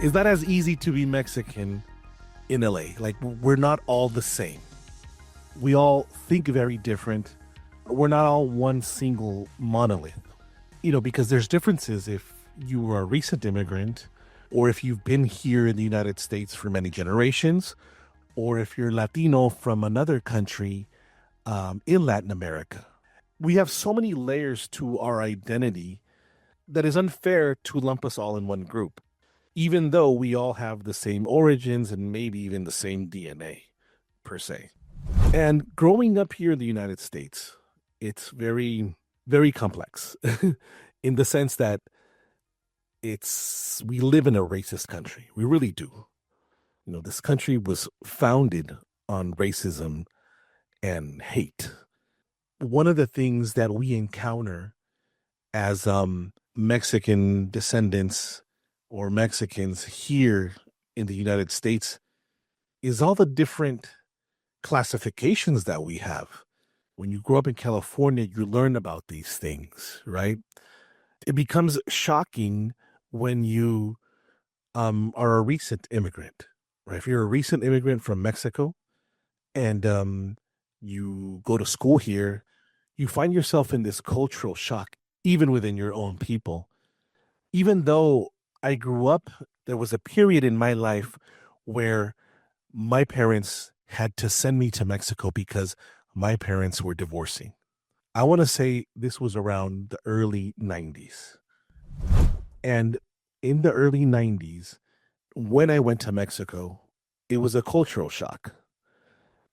It's not as easy to be Mexican in LA. Like, we're not all the same. We all think very different. We're not all one single monolith, because there's differences if you are a recent immigrant or if you've been here in the United States for many generations, or if you're Latino from another country in Latin America. We have so many layers to our identity that is unfair to lump us all in one group, even though we all have the same origins and maybe even the same DNA, per se. And growing up here in the United States, it's very, very complex in the sense that we live in a racist country. We really do. This country was founded on racism and hate. One of the things that we encounter as Mexican descendants or Mexicans here in the United States is all the different classifications that we have. When you grow up in California, you learn about these things, right? It becomes shocking when you are a recent immigrant, right? If you're a recent immigrant from Mexico and you go to school here, you find yourself in this cultural shock, even within your own people. Even though I grew up, there was a period in my life where my parents had to send me to Mexico because my parents were divorcing. I want to say this was around the early 90s. And in the early 90s, when I went to Mexico, it was a cultural shock.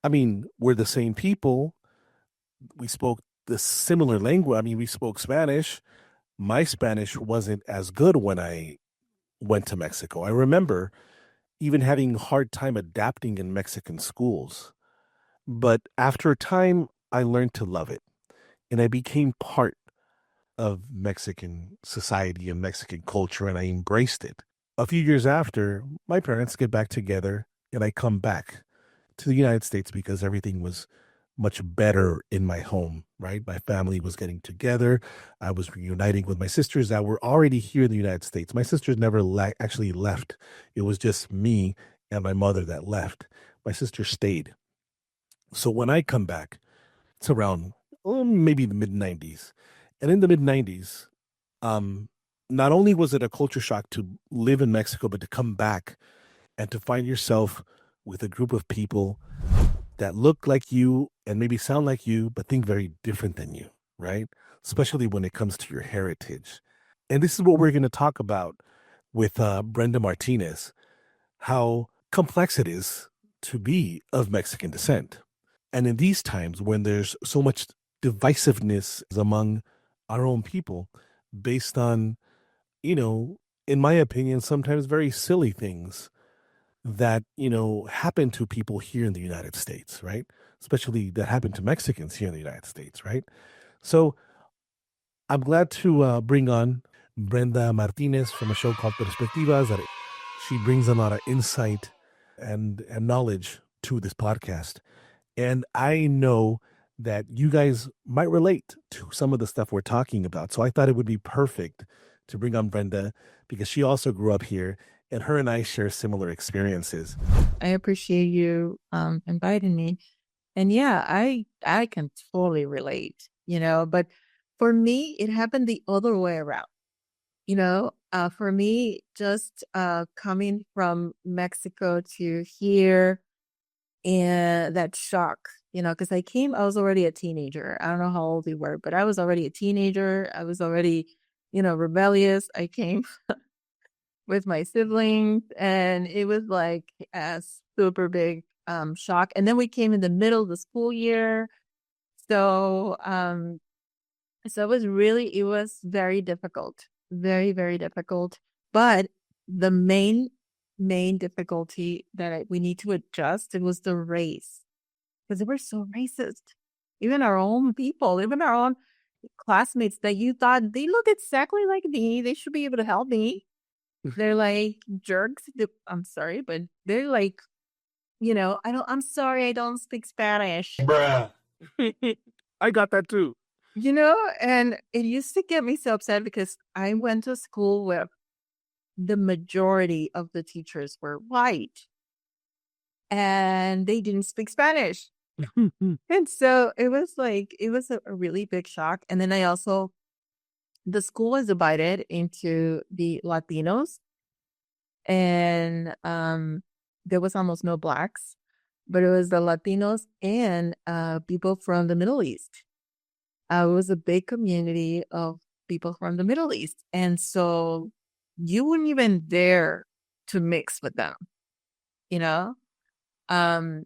I mean, we're the same people. We spoke the similar language. I mean, we spoke Spanish. My Spanish wasn't as good when I went to Mexico. I remember even having a hard time adapting in Mexican schools. But after a time, I learned to love it. And I became part of Mexican society and Mexican culture, and I embraced it. A few years after, my parents get back together, and I come back to the United States because everything was much better in my home, right? My family was getting together. I was reuniting with my sisters that were already here in the United States. My sisters never actually left. It was just me and my mother that left. My sister stayed. So when I come back, it's around maybe the mid-90s. And in the mid-90s, not only was it a culture shock to live in Mexico, but to come back and to find yourself with a group of people that look like you and maybe sound like you, but think very different than you, right? Especially when it comes to your heritage. And this is what we're going to talk about with Brenda Martinez, how complex it is to be of Mexican descent. And in these times when there's so much divisiveness among our own people based on, in my opinion, sometimes very silly things that, happen to people here in the United States, right? Especially that happen to Mexicans here in the United States, right? So I'm glad to bring on Brenda Martinez from a show called Perspectivas. That she brings a lot of insight and knowledge to this podcast. And I know that you guys might relate to some of the stuff we're talking about. So I thought it would be perfect to bring on Brenda because she also grew up here and her and I share similar experiences. I appreciate you inviting me. And yeah, I can totally relate, but for me, it happened the other way around. For me, just coming from Mexico to here and that shock, because I was already a teenager. I don't know how old you were, but I was already a teenager. I was already, rebellious. I came with my siblings and it was like a super big shock. And then we came in the middle of the school year. So, it was very difficult, very, very difficult. But the main difficulty that we need to adjust, it was the race, because they were so racist. Even our own people, even our own classmates that you thought they look exactly like me, they should be able to help me. They're like jerks. I'm sorry, but they're like, I'm sorry, I don't speak Spanish. Bruh. I got that too. And it used to get me so upset because I went to school with the majority of the teachers were white and they didn't speak Spanish. And so it was like, it was a really big shock. And then the school was divided into the Latinos and there was almost no blacks, but it was the Latinos and people from the Middle East. It was a big community of people from the Middle East. And so you wouldn't even dare to mix with them, you know? Um,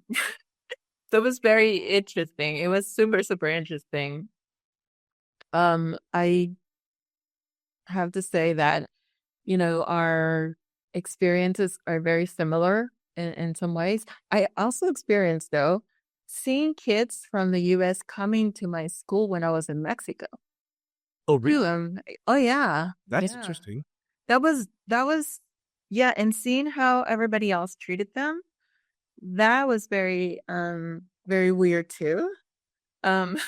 so it was very interesting. It was super, super interesting. I have to say that, our experiences are very similar in some ways. I also experienced, though, seeing kids from the US coming to my school when I was in Mexico. Oh, really? Too, oh yeah. That's Yeah. interesting. That was yeah, and seeing how everybody else treated them, that was very weird too. Um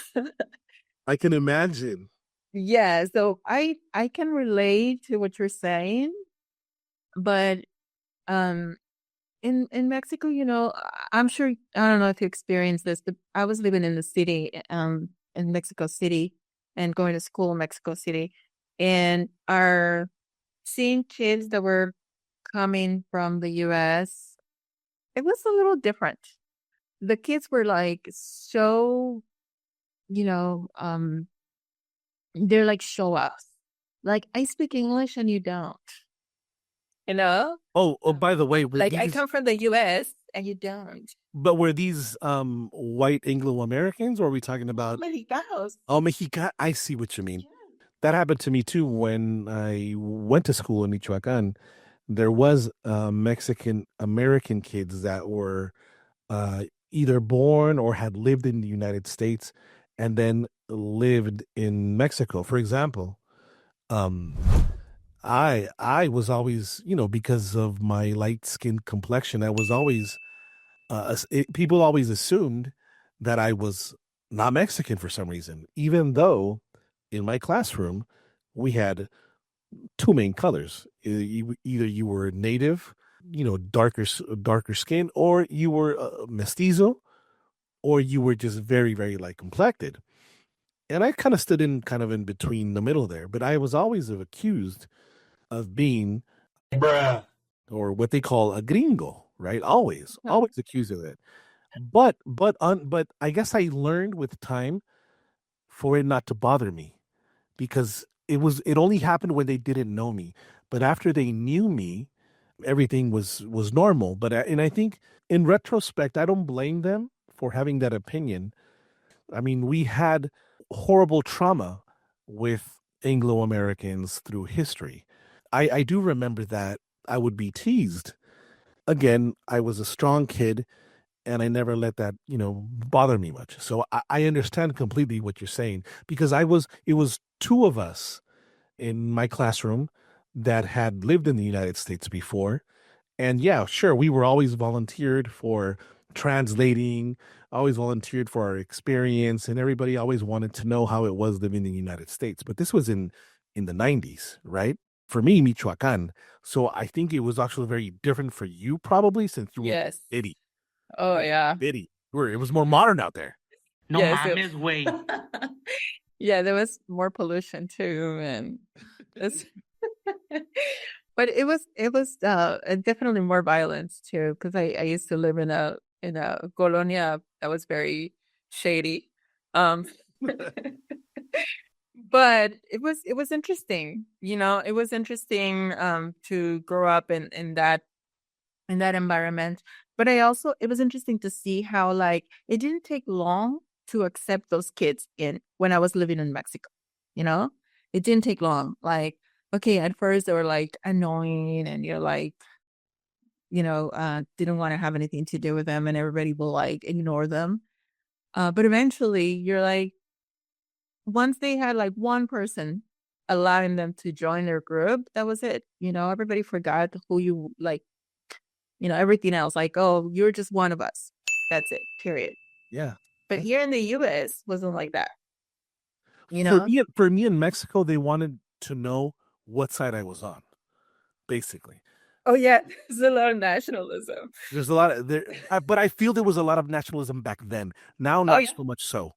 I can imagine. yeah, so I can relate to what you're saying, but um in Mexico, I'm sure I don't know if you experienced this, but I was living in the city, in Mexico City and going to school in Mexico City and our seeing kids that were coming from the US, it was a little different. The kids were like so, you know, um, they're like show offs. Like I speak English and you don't, you know? Oh, by the way, were Like I these come from the US and you don't. but were these white Anglo Americans, or are we talking about Mexicanos. oh Mexica? I see what you mean. Yeah. That happened to me too when I went to school in Michoacan. There was Mexican American kids that were uh, either born or had lived in the United States and then lived in Mexico. For example, um, I was always, because of my light skin complexion, I was always people always assumed that I was not Mexican for some reason, even though in my classroom we had two main colors. Either you were native, darker skin, or you were mestizo, or you were just very, very light complected. And I kind of stood in kind of in between the middle there, but I was always accused of being Bruh. or what they call a gringo, right? Always accused of it. But I guess I learned with time for it not to bother me because it only happened when they didn't know me. But after they knew me, everything was normal. And I think in retrospect, I don't blame them for having that opinion. I mean, we had horrible trauma with Anglo Americans through history. I do remember that I would be teased. Again, I was a strong kid and I never let that, bother me much. So I understand completely what you're saying because it was two of us in my classroom that had lived in the United States before. And yeah, sure, we were always volunteered for translating, always volunteered for our experience, and everybody always wanted to know how it was living in the United States. But this was in the 90s, right? For me, Michoacan. So I think it was actually very different for you, probably, since you were Yes. bitty. Oh yeah. Bitty. It was more modern out there. No Yes. mames, güey. Yeah, there was more pollution too, and it's but it was definitely more violence too because I used to live in a colonia that was very shady. Um but it was interesting, it was interesting to grow up in that environment. But it was interesting to see how like it didn't take long to accept those kids in when I was living in Mexico, you know? It didn't take long. Like, okay, at first they were like annoying and you're like, didn't want to have anything to do with them and everybody will like ignore them. But eventually you're like, once they had like one person allowing them to join their group, that was it. Everybody forgot who you like, everything else, like, oh, you're just one of us. That's it, period. Yeah. But here in the US wasn't like that, you For know? me, for me in Mexico, they wanted to know what side I was on. basically. Oh yeah, there's a lot of nationalism. There's a lot of there, but I feel there was a lot of nationalism back then. Now, Oh not yeah. so much so.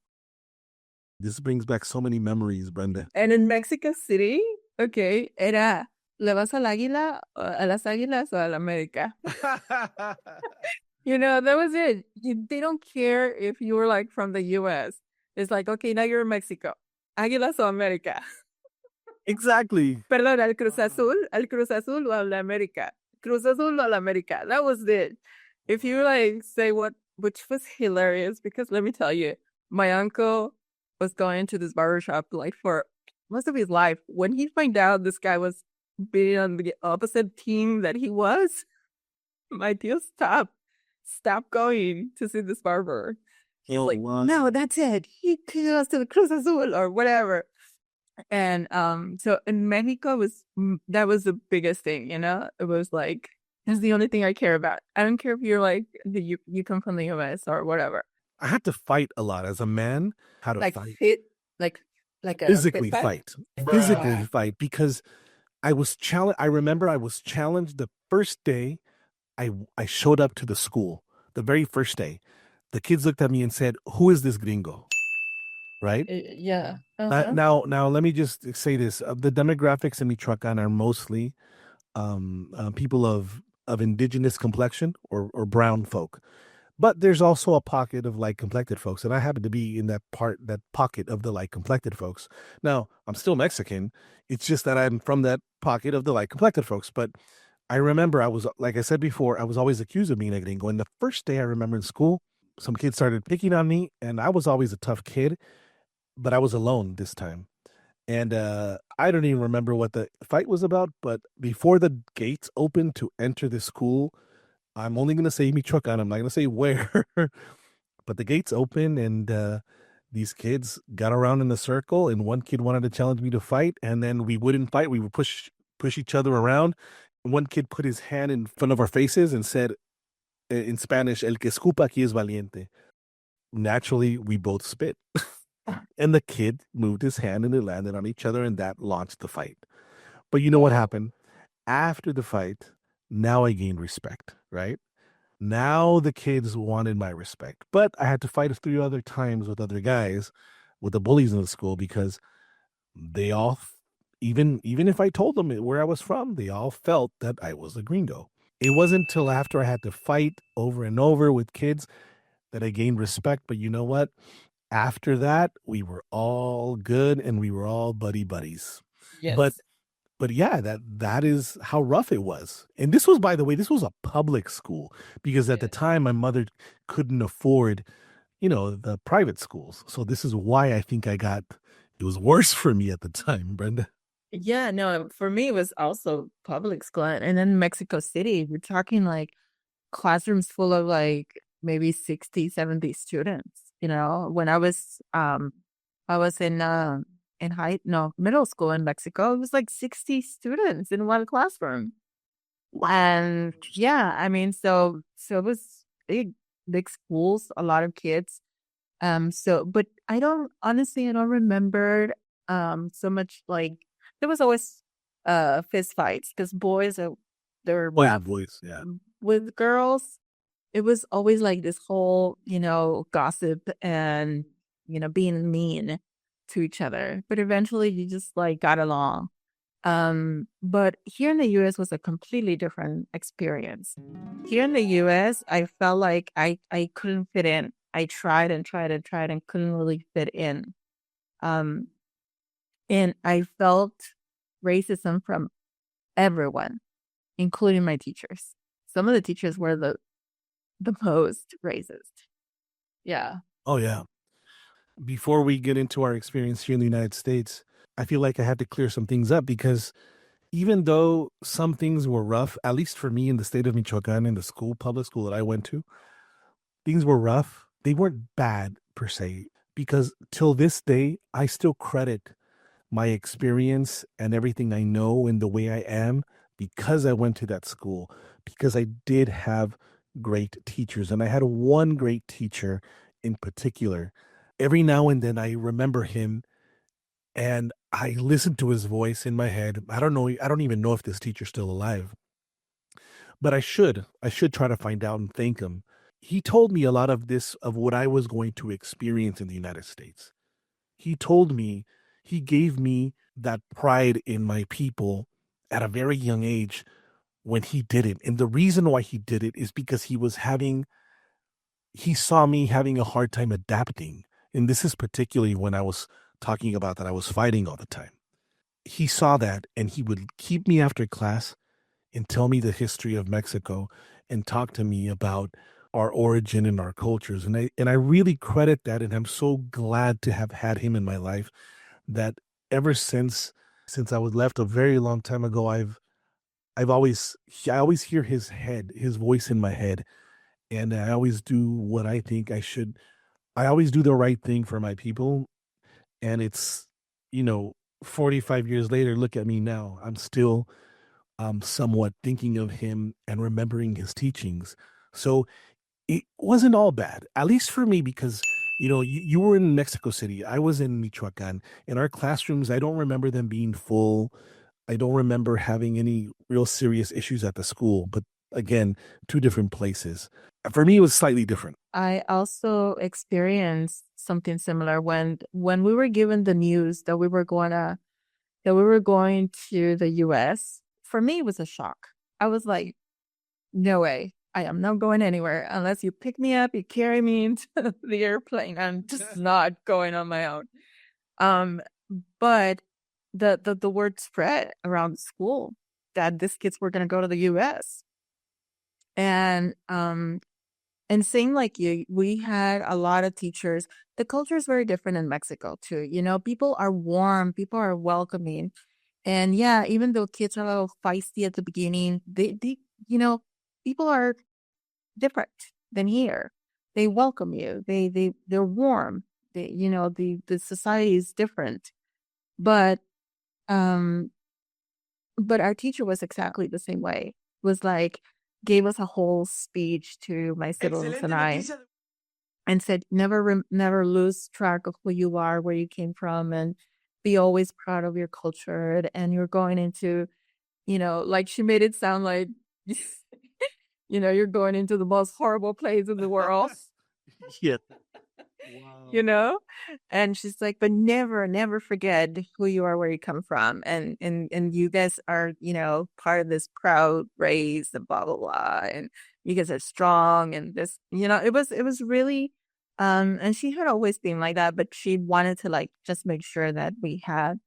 This brings back so many memories, Brenda. And in Mexico City, okay, era, ¿le vas al águila, a las águilas o al América? You know, that was it. They don't care if you were like from the US. It's like, okay, now you're in Mexico. Águilas o América. Exactly. Perdón, al Cruz Azul o al América. Cruz Azul o al América. That was it. If you like say what, which was hilarious because let me tell you, my uncle was going to this barber shop like for most of his life. When he found out this guy was being on the opposite team that he was, my deal stopped going to see this barber. He's Oh, like, wow. no, that's it. He goes to the Cruz Azul or whatever. And so in Mexico was that was the biggest thing, you know? It was like that's the only thing I care about. I don't care if you're like you come from the US or whatever. I had to fight a lot as a man. How to Like fight, fit like like a fit physically fight. fight, physically fight because I was challenged. I remember I was challenged the first day I showed up to the school. The very first day, the kids looked at me and said, "Who is this gringo?" Right? Yeah. Now, let me just say this: the demographics in Michoacan are mostly people of indigenous complexion or brown folk. But there's also a pocket of light complected folks, and I happen to be in that pocket of the light complected folks. Now, I'm still Mexican. It's just that I'm from that pocket of the light complected folks. But I remember I was, like I said before, I was always accused of being a gringo. And the first day I remember in school, some kids started picking on me, and I was always a tough kid, but I was alone this time. And I don't even remember what the fight was about, but before the gates opened to enter the school, I'm only going to say Michoacan. I'm not going to say where, but the gates opened and these kids got around in a circle, and one kid wanted to challenge me to fight, and then we wouldn't fight. We would push each other around. One kid put his hand in front of our faces and said in Spanish, "El que escupa aquí es valiente." Naturally, we both spit. And the kid moved his hand and it landed on each other, and that launched the fight. But you know what happened? After the fight, now I gained respect, right? Now the kids wanted my respect. But I had to fight 3 other times with other guys, with the bullies in the school, because they all, even if I told them where I was from, they all felt that I was a gringo. It wasn't until after I had to fight over and over with kids that I gained respect. But you know what? After that, we were all good and we were all buddy buddies. But Yes. but yeah, that is how rough it was. And this was, by the way, this was a public school because at the Yes. time my mother couldn't afford, the private schools. So this is why I think it was worse for me at the time, Brenda. Yeah, no, for me it was also public school. And then Mexico City, we're talking like classrooms full of like maybe 60, 70 students. You know, when I was in middle school in Mexico, it was like 60 students in one classroom. And yeah, I mean, so it was big schools, a lot of kids. So but I don't remember so much like there was always fist fights because boys are they're Oh yeah, voice. Yeah. with girls, it was always like this whole, gossip and, being mean to each other. But eventually you just like got along. But here in the US was a completely different experience. Here in the US, I felt like I couldn't fit in. I tried and tried and tried and couldn't really fit in. Um, and I felt racism from everyone, including my teachers. Some of the teachers were the most racist. Yeah. Oh yeah. Before we get into our experience here in the United States, I feel like I had to clear some things up because even though some things were rough, at least for me in the state of Michoacan, in the public school that I went to, things were rough. They weren't bad per se, because till this day, I still credit my experience and everything I know and the way I am because I went to that school, because I did have great teachers. And I had one great teacher in particular. Every now and then I remember him, and I listened to his voice in my head. I don't know. I don't even know if this teacher's still alive, but I should. I should try to find out and thank him. He told me a lot of this of what I was going to experience in the United States. He told me, he gave me that pride in my people at a very young age when he did it. And the reason why he did it is because he saw me having a hard time adapting. And this is particularly when I was talking about that I was fighting all the time. He saw that and he would keep me after class and tell me the history of Mexico and talk to me about our origin and our cultures. And I really credit that, and I'm so glad to have had him in my life that ever since I was left a very long time ago, I've always I always hear his voice in my head, and I always do what I think I should. I always do the right thing for my people, and it's, you know, 45 years later, look at me now. I'm still somewhat thinking of him and remembering his teachings. So it wasn't all bad, at least for me, because you were in Mexico City. I was in Michoacan. In our classrooms, I don't remember them being full. I don't remember having any real serious issues at the school. But again, two different places. For me, it was slightly different. I also experienced something similar when we were given the news that we were going to the US. For me, it was a shock. I was like, no way. I am not going anywhere unless you pick me up, you carry me into the airplane. I'm just not going on my own. Um, but the word spread around the school that these kids were gonna go to the US. And and same like you, we had a lot of teachers. The culture is very different in Mexico too. You know, people are warm, people are welcoming. And yeah, even though kids are a little feisty at the beginning, they you know, people are different than here. They welcome you. They're warm. The society is different. But um but our teacher was exactly the same way. Was like gave us a whole speech to my siblings and I and said never lose track of who you are, where you came from, and be always proud of your culture. And you're going into, like she made it sound like you're going into the most horrible place in the world. Yeah. you Wow. know and she's like, but never forget who you are, where you come from, and you guys are, part of this proud race and blah blah blah, and you guys are strong, and this, it was really, and she had always been like that, but she wanted to like just make sure that we had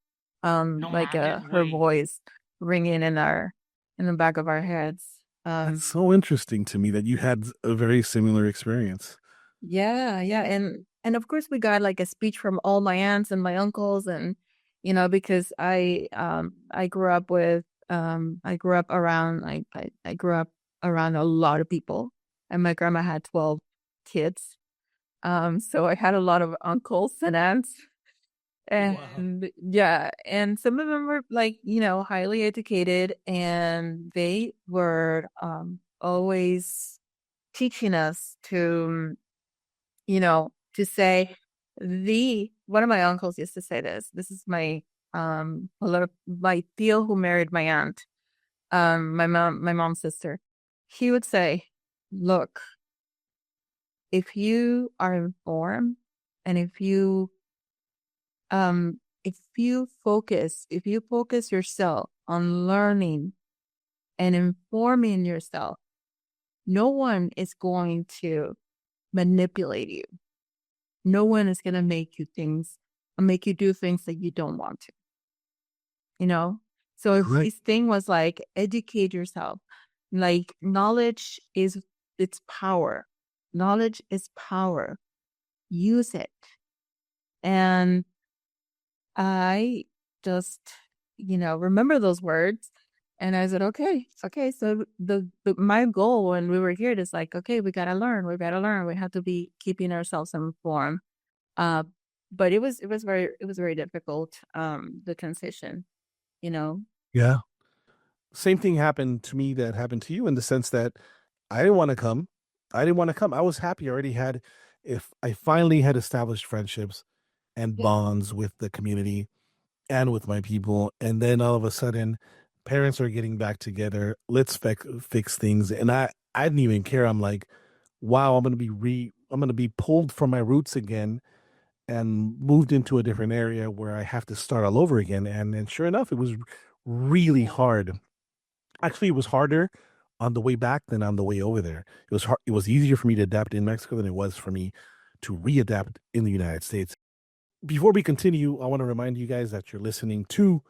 like her voice ringing in the back of our heads. That's so interesting to me that you had a very similar experience. Yeah, yeah, and of course we got like a speech from all my aunts and my uncles, and because I grew up around, I grew up around a lot of people, and my grandma had 12 kids. So I had a lot of uncles and aunts, Wow. and yeah, and some of them were like, highly educated, and they were always teaching us to say, the one of my uncles used to say this. This is my tío who married my aunt, my mom's sister. He would say, look, if you are informed, and if you focus yourself on learning and informing yourself, no one is going to manipulate you. No one is going to make you do things that you don't want to, you know? So if Right. his thing was like, educate yourself, like it's power. Knowledge is power. Use it. And I just, remember those words. And I said, okay, okay. So my goal when we were here is like, okay, we gotta learn. We gotta learn. We have to be keeping ourselves informed. Uh, but it was very difficult, the transition, you know. Yeah. Same thing happened to me that happened to you in the sense that I didn't want to come. I didn't want to come. I was happy. I already had, if I finally had established friendships and Yeah. bonds with the community. and with my people. And then all of a sudden, parents are getting back together. Let's fix things. And I didn't even care. I'm like, wow, I'm gonna be pulled from my roots again and moved into a different area where I have to start all over again. And sure enough, it was really hard. Actually, it was harder on the way back than on the way over there. It was easier for me to adapt in Mexico than it was for me to readapt in the United States. Before we continue, I want to remind you guys that you're listening to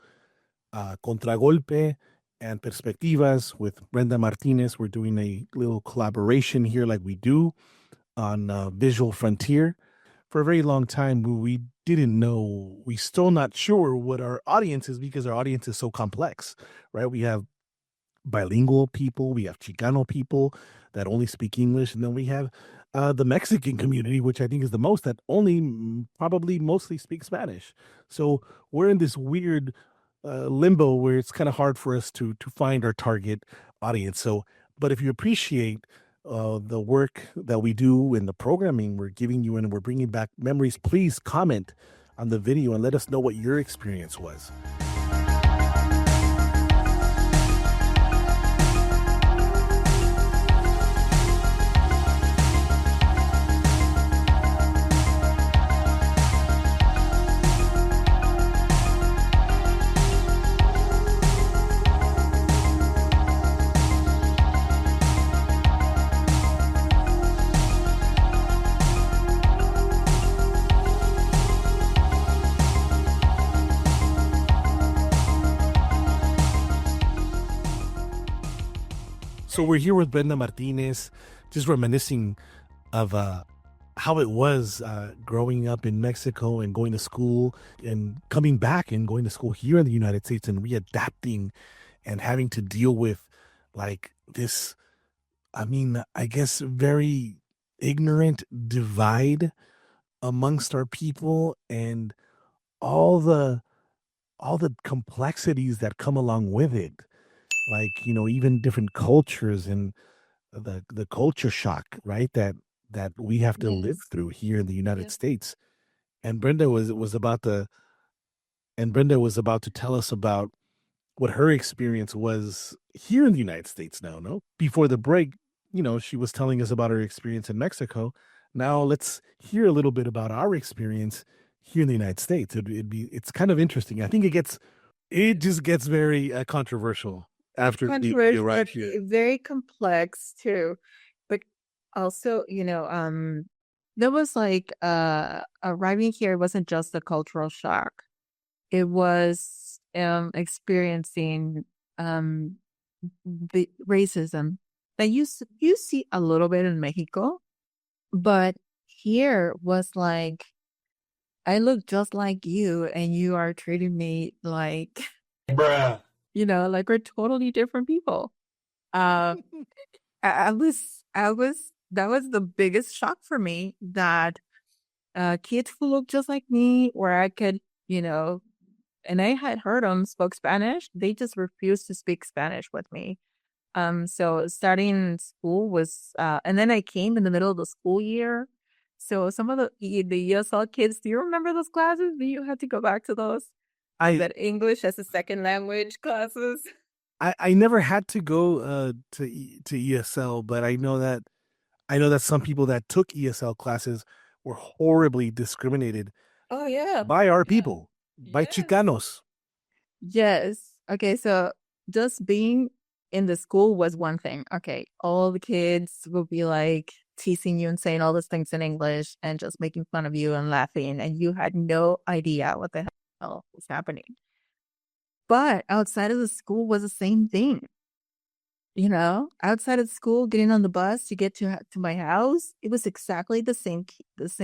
Contragolpe and Perspectivas with Brenda Martinez. We're doing a little collaboration here, like we do on Visual Frontier. For a very long time, we didn't know, we still not sure what our audience is because our audience is so complex, right? We have bilingual people, we have Chicano people that only speak English, and then we have the Mexican community, which I think is the most that only probably mostly speak Spanish. So we're in this weird limbo where it's kind of hard for us to find our target audience. So, but if you appreciate the work that we do and the programming we're giving you and we're bringing back memories, please comment on the video and let us know what your experience was. So we're here with Brenda Martinez, just reminiscing of how it was growing up in Mexico and going to school and coming back and going to school here in the United States and readapting and having to deal with like this, I mean, I guess very ignorant divide amongst our people and all the all the complexities that come along with it. Like, even different cultures and the culture shock, right? That we have to live Yes. through here in the United Yep. States. And Brenda was about to tell us about what her experience was here in the United States now, no? Before the break, she was telling us about her experience in Mexico. Now let's hear a little bit about our experience here in the United States. It's kind of interesting. I think it just gets very controversial after we Controversial, arrive but here. very complex too. But also, there was like arriving here wasn't just a cultural shock. It was experiencing um the racism that you see a little bit in Mexico, but here was like I look just like you and you are treating me like Bruh. like we're totally different people. Uh I was that was the biggest shock for me that kids who look just like me where I could, you know, and I had heard them spoke Spanish. They just refused to speak Spanish with me. So starting school was, and then I came in the middle of the school year. So some of the ESL kids, do you remember those classes? Do you have to go back to those? I That English as a second language classes? I never had to go to ESL, but I know that some people that took ESL classes were horribly discriminated Oh yeah. by our Yeah. people, by Yes. Chicanos. Yes. Okay, so just being in the school was one thing. Okay, all the kids will be like teasing you and saying all these things in English and just making fun of you and laughing, and you had no idea what the hell was happening. But outside of the school was the same thing. Outside of school, getting on the bus to get to my house, it was exactly the same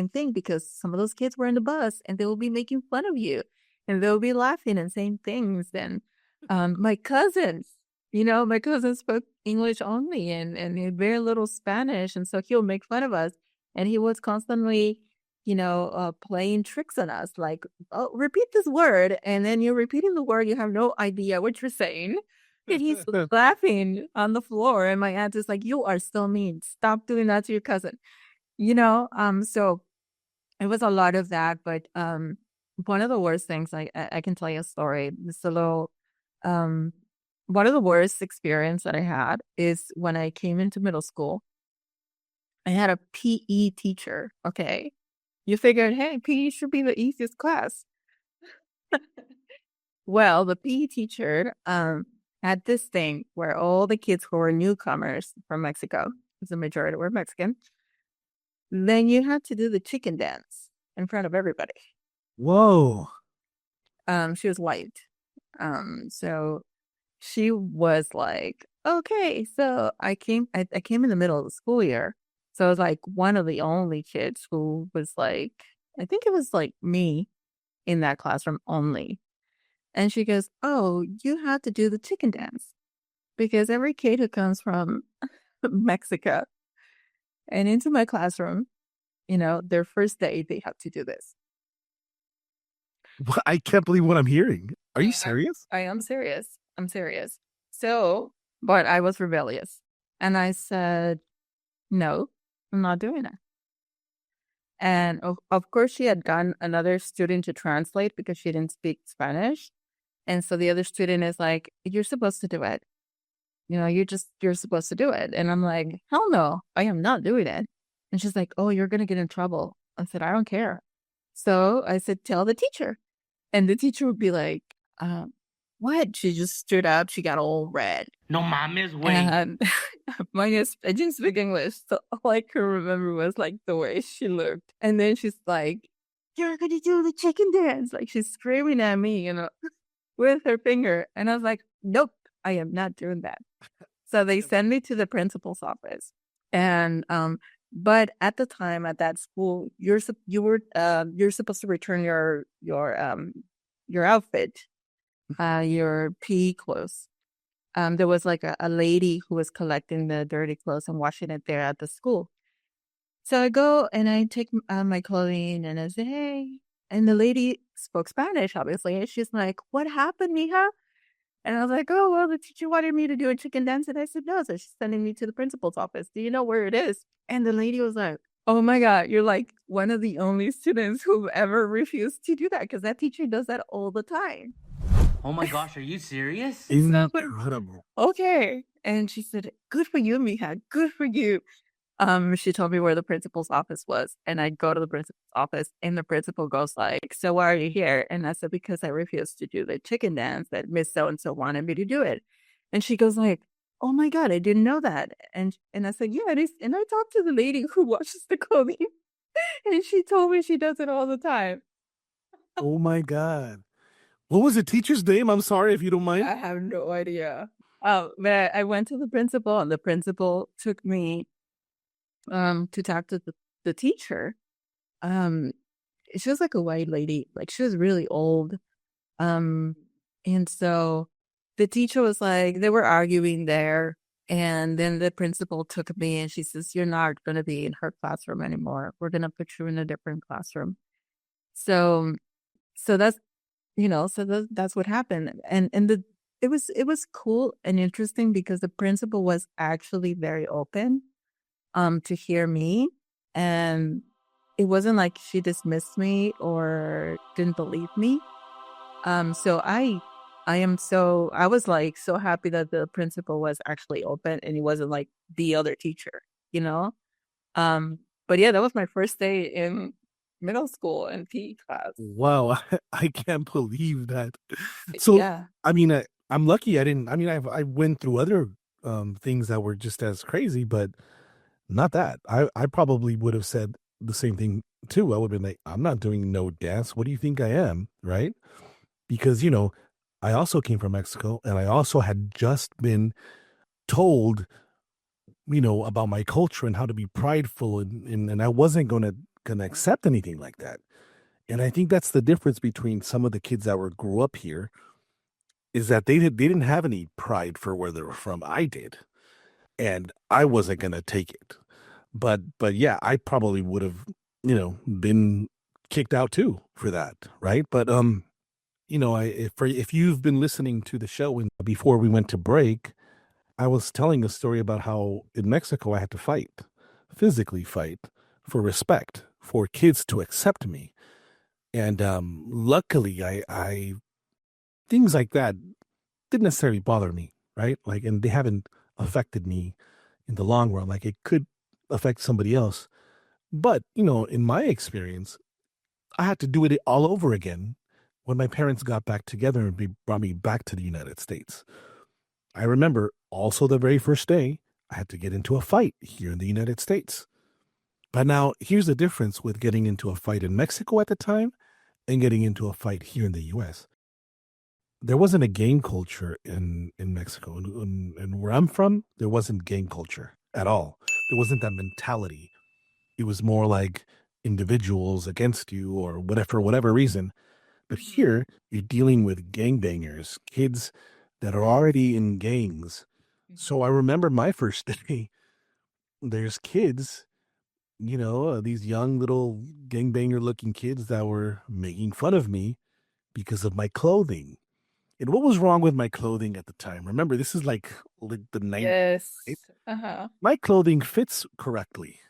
thing because some of those kids were in the bus and they will be making fun of you and they'll be laughing and saying things. And my cousin spoke English only and he had very little Spanish, and so he'll make fun of us. And he was constantly, playing tricks on us, like, "Oh, repeat this word," and then you're repeating the word, you have no idea what you're saying and he's laughing on the floor. And my aunt is like, "You are so mean. Stop doing that to your cousin." So it was a lot of that. But one of the worst things I can tell you a story. It's a little um one of the worst experience that I had is when I came into middle school. I had a PE teacher. Okay. You figured, hey, PE should be the easiest class. Well, the PE teacher had this thing where all the kids who were newcomers from Mexico, because the majority were Mexican, then you had to do the chicken dance in front of everybody. Whoa. She was white. So she was like, okay, so I came in the middle of the school year. So I was like one of the only kids who was like, I think it was like me in that classroom only. And she goes, oh, you have to do the chicken dance because every kid who comes from Mexico and into my classroom, their first day, they have to do this. I can't believe what I'm hearing. Are you I, serious? I am serious. I'm serious. So, but I was rebellious. And I said, no, I'm not doing it. And of course, she had gotten another student to translate because she didn't speak Spanish. And so the other student is like, you're supposed to do it. You're supposed to do it. And I'm like, hell no, I am not doing it. And she's like, oh, you're going to get in trouble. I said, I don't care. So I said, tell the teacher. And the teacher would be like, what? She just stood up. She got all red. No mames, güey. And I didn't speak English. So all I could remember was like the way she looked. And then she's like, you're going to do the chicken dance. Like she's screaming at me, with her finger. And I was like, nope, I am not doing that. So they send me to the principal's office. And but at the time at that school, you're supposed to return your outfit, your PE clothes. There was like a lady who was collecting the dirty clothes and washing it there at the school. So I go and I take my clothing and I say, hey. And the lady spoke Spanish, obviously. And she's like, what happened, mija? And I was like, oh, well, the teacher wanted me to do a chicken dance. And I said, no. So she's sending me to the principal's office. Do you know where it is? And the lady was like, oh my God, you're like one of the only students who've ever refused to do that because that teacher does that all the time. Oh my gosh, are you serious? Incredible. Okay. And she said, good for you, mija. Good for you. She told me where the principal's office was, and I go to the principal's office, and the principal goes like, so why are you here? And I said, because I refused to do the chicken dance that Miss So-and-so wanted me to do it. And she goes like, oh my God, I didn't know that. And I said, yeah, it is. And I talked to the lady who washes the clothing, and she told me she does it all the time. Oh my God. What was the teacher's name? I'm sorry if you don't mind. I have no idea. But I went to the principal, and the principal took me to talk to the teacher. Um, she was like a white lady, like she was really old. Um, and so the teacher was like, they were arguing there. And then the principal took me and she says, you're not going to be in her classroom anymore. We're going to put you in a different classroom. So, so that's, that's what happened. And it was cool and interesting because the principal was actually very open to hear me, and it wasn't like she dismissed me or didn't believe me. So I was like so happy that the principal was actually open and he wasn't like the other teacher, you know. Um, but yeah, that was my first day in middle school in PE class. Wow, I can't believe that. So, Yeah. I mean, I'm lucky I didn't. I mean, I went through other things that were just as crazy, but not that. I probably would have said the same thing too. I would have been like, I'm not doing no dance. What do you think I am? Right? Because, I also came from Mexico and I also had just been told, about my culture and how to be prideful and I wasn't gonna accept anything like that. And I think that's the difference between some of the kids that grew up here is that they didn't have any pride for where they were from. I did. And I wasn't gonna take it. But yeah, I probably would have, been kicked out too for that, right? But if you've been listening to the show and before we went to break, I was telling a story about how in Mexico I had to fight, physically fight for respect, for kids to accept me. And luckily, I things like that didn't necessarily bother me, right? Like, and they haven't affected me in the long run. Like, it could affect somebody else. But, in my experience, I had to do it all over again when my parents got back together and brought me back to the United States. I remember also the very first day, I had to get into a fight here in the United States. But now, here's the difference with getting into a fight in Mexico at the time and getting into a fight here in the US. There wasn't a gang culture in Mexico. And where I'm from, there wasn't gang culture at all. There wasn't that mentality. It was more like individuals against you or whatever, for whatever reason. But Mhm. here, you're dealing with gangbangers, kids that are already in gangs. So I Mhm. remember my first day, there's kids, these young little gangbanger looking kids that were making fun of me because of my clothing. And what was wrong with my clothing at the time? Remember, this is like the 90s, right? Yes. Uh-huh. My clothing fits correctly.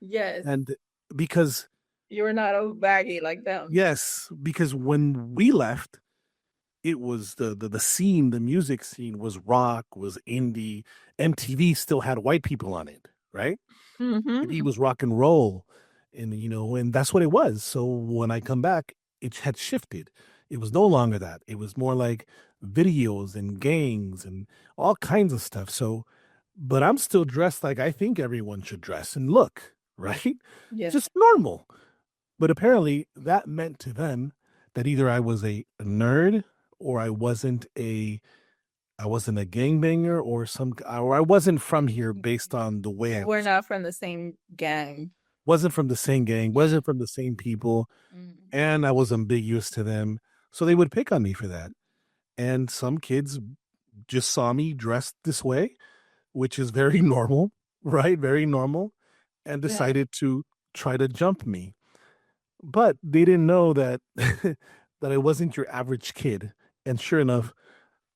Yes. And because, You're not a baggy like them. yes, because when we left, it was the scene, the music scene was rock, was indie. MTV still had white people on it, right? MTV Mhm. was rock and roll, and that's what it was. So when I come back, it had shifted. It was no longer that. It was more like videos and gangs and all kinds of stuff. So, but I'm still dressed like I think everyone should dress and look, right? Yes. Just normal. But apparently that meant to them that either I was a nerd or I wasn't a gangbanger or I wasn't from here based on the way I We're not from the same gang. wasn't from the same gang, Yeah. wasn't from the same people, Mhm. and I was ambiguous to them. So they would pick on me for that. And some kids just saw me dressed this way, which is very normal, right? Very normal, and Yeah. decided to try to jump me. But they didn't know that that I wasn't your average kid. And sure enough,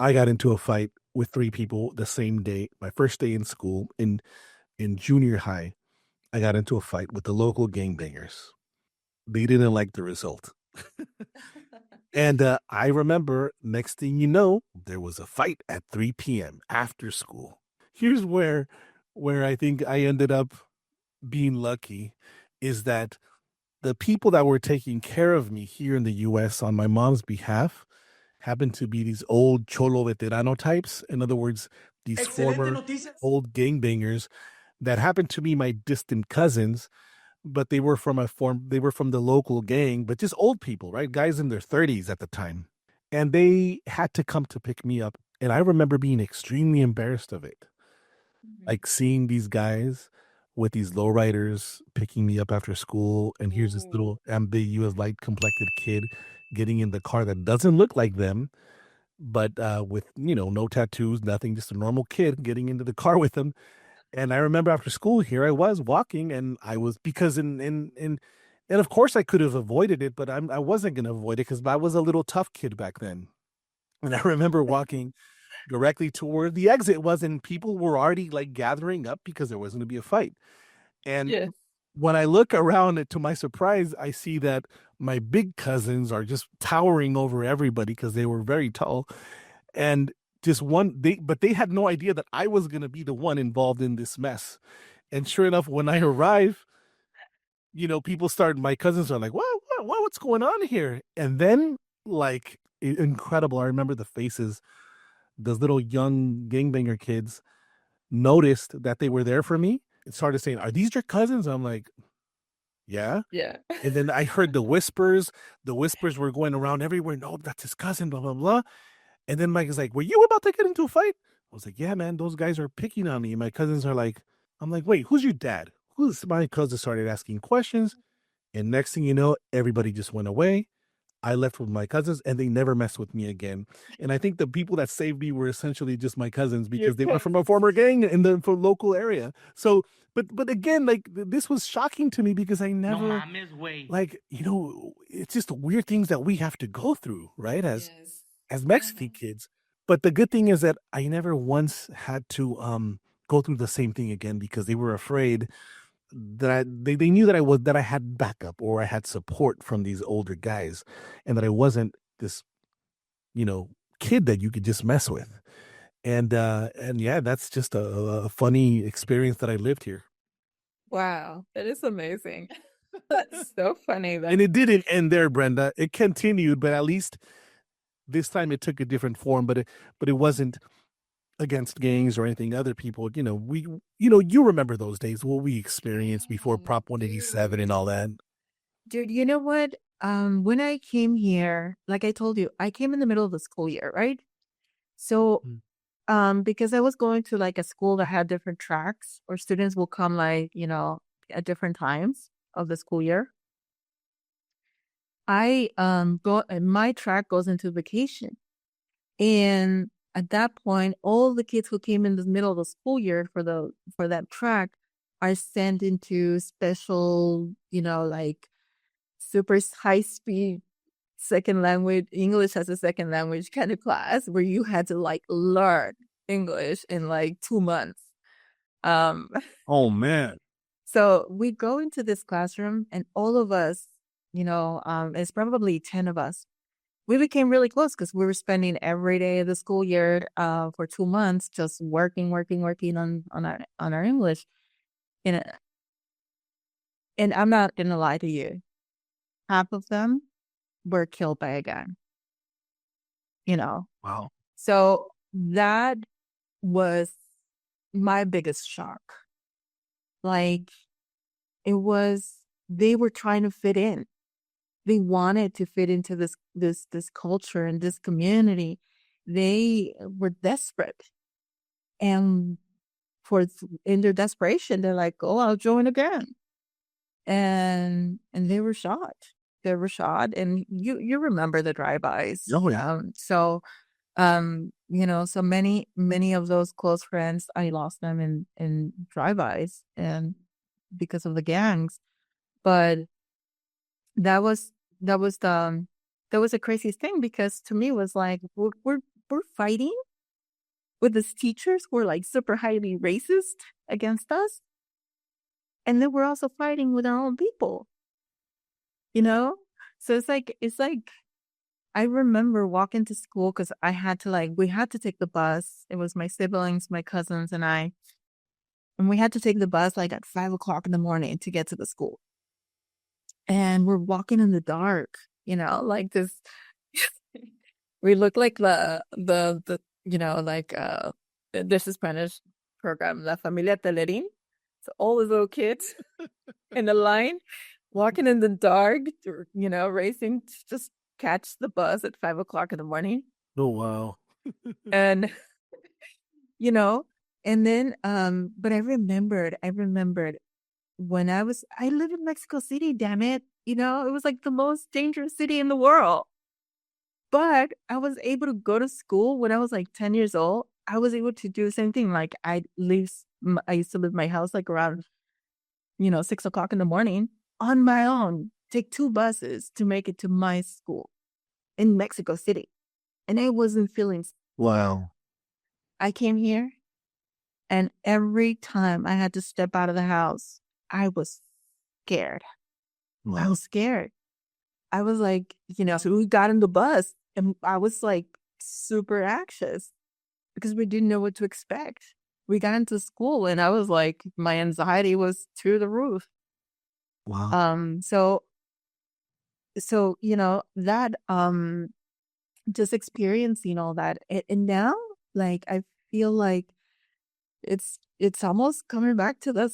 I got into a fight with three people the same day, my first day in school in junior high. I got into a fight with the local gangbangers. They didn't like the result. And I remember, next thing you know, there was a fight at 3 p.m. after school. Here's where I think I ended up being lucky is that the people that were taking care of me here in the US on my mom's behalf happened to be these old cholo veterano types. In other words, these Excelente former noticias. old gangbangers that happened to be my distant cousins, but they were from the local gang, but just old people, right? Guys in their 30s at the time. And they had to come to pick me up. And I remember being extremely embarrassed of it. Mhm. Like seeing these guys with these lowriders picking me up after school, and here's this Ooh. little ambiguous, light complected kid getting in the car that doesn't look like them, but with no tattoos, nothing, just a normal kid getting into the car with them. And I remember after school, here I was walking, and I was because and of course I could have avoided it, but I wasn't going to avoid it because I was a little tough kid back then. And I remember walking directly toward the exit was, and people were already like gathering up because there was going to be a fight. And Yes. when I look around, to my surprise, I see that my big cousins are just towering over everybody because they were very tall. And just but they had no idea that I was going to be the one involved in this mess. And sure enough, when I arrive, people start, my cousins are like, what's going on here? And then, like, incredible. I remember the faces, those little young gangbanger kids noticed that they were there for me and started saying, "Are these your cousins?" I'm like, "Yeah." Yeah. And then I heard the whispers. The whispers were going around everywhere. No, that's his cousin, blah, blah, blah. And then Mike is like, "Were you about to get into a fight?" I was like, "Yeah, man, those guys are picking on me." And my cousins are like, I'm like, "Wait, who's your dad?" Who's my cousins started asking questions. And next thing you know, everybody just went away. I left with my cousins and they never messed with me again. And I think the people that saved me were essentially just my cousins Your because they were from a cousins. former gang in the local area. So, but again, like this was shocking to me because I No never mames, güey. like, it's just weird things that we have to go through, right? Yes. As Uh-huh. Mexican kids. But the good thing is that I never once had to go through the same thing again because they were afraid they knew that I had backup or I had support from these older guys, and that I wasn't this you know kid that you could just mess with. And yeah, that's just a funny experience that I lived here. Wow, that is amazing. That's so funny. And it didn't end there, Brenda. It continued, but at least this time it took a different form. But it wasn't against gangs or anything. Other people, you remember those days, what we experienced before Oh, Prop 187 and all that. dude, you know what? When I came here, like I told you, I came in the middle of the school year, right? So, Mm. because I was going to like a school that had different tracks, or students will come like, at different times of the school year. I go and my track goes into vacation. And at that point, all the kids who came in the middle of the school year for that track are sent into special, like super high speed second language, English as a second language kind of class where you had to like learn English in like 2 months. Um, Oh man. so we go into this classroom and all of us, it's probably 10 of us. We became really close because we were spending every day of the school year for 2 months just working on our English. And, and I'm not going to lie to you. Half of them were killed by a gun, you know. Wow. So that was my biggest shock. Like they were trying to fit in. They wanted to fit into this culture and this community. They were desperate. And in their desperation, they're like, "Oh, I'll join again." And they were shot. They were shot, and you remember the drive-bys. Oh yeah. So many of those close friends, I lost them in drive-bys and because of the gangs. But that was that was the that was the craziest thing because to me it was like we're fighting with these teachers who are like super highly racist against us, and then we're also fighting with our own people, you know. So it's like I remember walking to school because we had to take the bus. It was my siblings, my cousins, and I. And we had to take the bus like at 5 o'clock in the morning to get to the school. And we're walking in the dark, like this. We look like this is Spanish program, La Familia Telerin. So all the little kids in the line, walking in the dark, racing to just catch the bus at 5 o'clock in the morning. Oh wow. And, you know, and then, but I remembered when I lived in Mexico City, damn it. It was like the most dangerous city in the world. But I was able to go to school when I was like 10 years old. I was able to do the same thing. Like I used to leave my house like around, 6 o'clock in the morning on my own, take 2 buses to make it to my school in Mexico City. And I wasn't feeling, Wow. I came here and every time I had to step out of the house, I was scared. I Wow. was scared. I was like, so we got in the bus and I was like super anxious because we didn't know what to expect. We got into school and I was like, my anxiety was through the roof. Wow. So that just experiencing all that, and now like I feel like it's almost coming back to the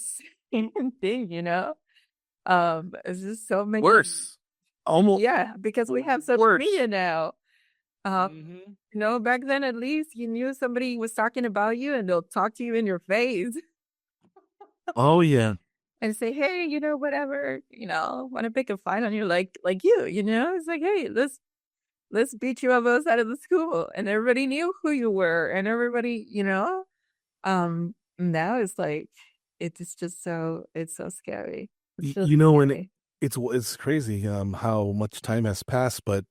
same thing. It's just so many Worse. Almost. Yeah, because we have social Worse. media now. Mhm. Back then at least you knew somebody was talking about you and they'll talk to you in your face Oh yeah. and say, "Hey, whatever, want to pick a fight on you like you, It's like, "Hey, let's beat you up outside of the school." And everybody knew who you were and everybody, now it's like it's just it's so scary. It's just And scary. it's crazy how much time has passed, but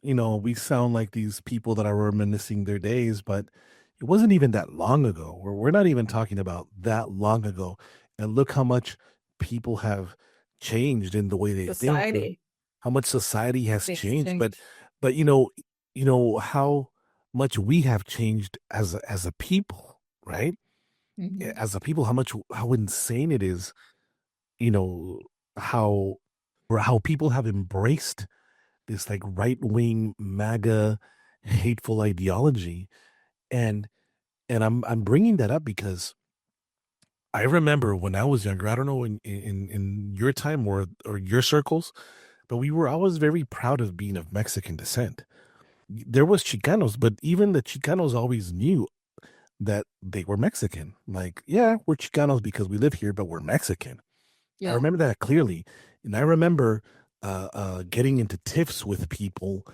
we sound like these people that are reminiscing their days, but it wasn't even that long ago. We're not even talking about that long ago. and look how much people have changed in the way they think, or Society, how much society has big changed. But change. but how much we have changed as a people, right? Hmm. As a people, how insane it is, you know, how or how people have embraced this like right wing MAGA hateful ideology. And I'm bringing that up because I remember when I was younger. I don't know in your time or your circles, but we were always very proud of being of Mexican descent. There was Chicanos, but even the Chicanos always knew that they were Mexican. Like, yeah, we're Chicanos because we live here, but we're Mexican. I Yeah. remember that clearly, and I remember getting into tiffs with people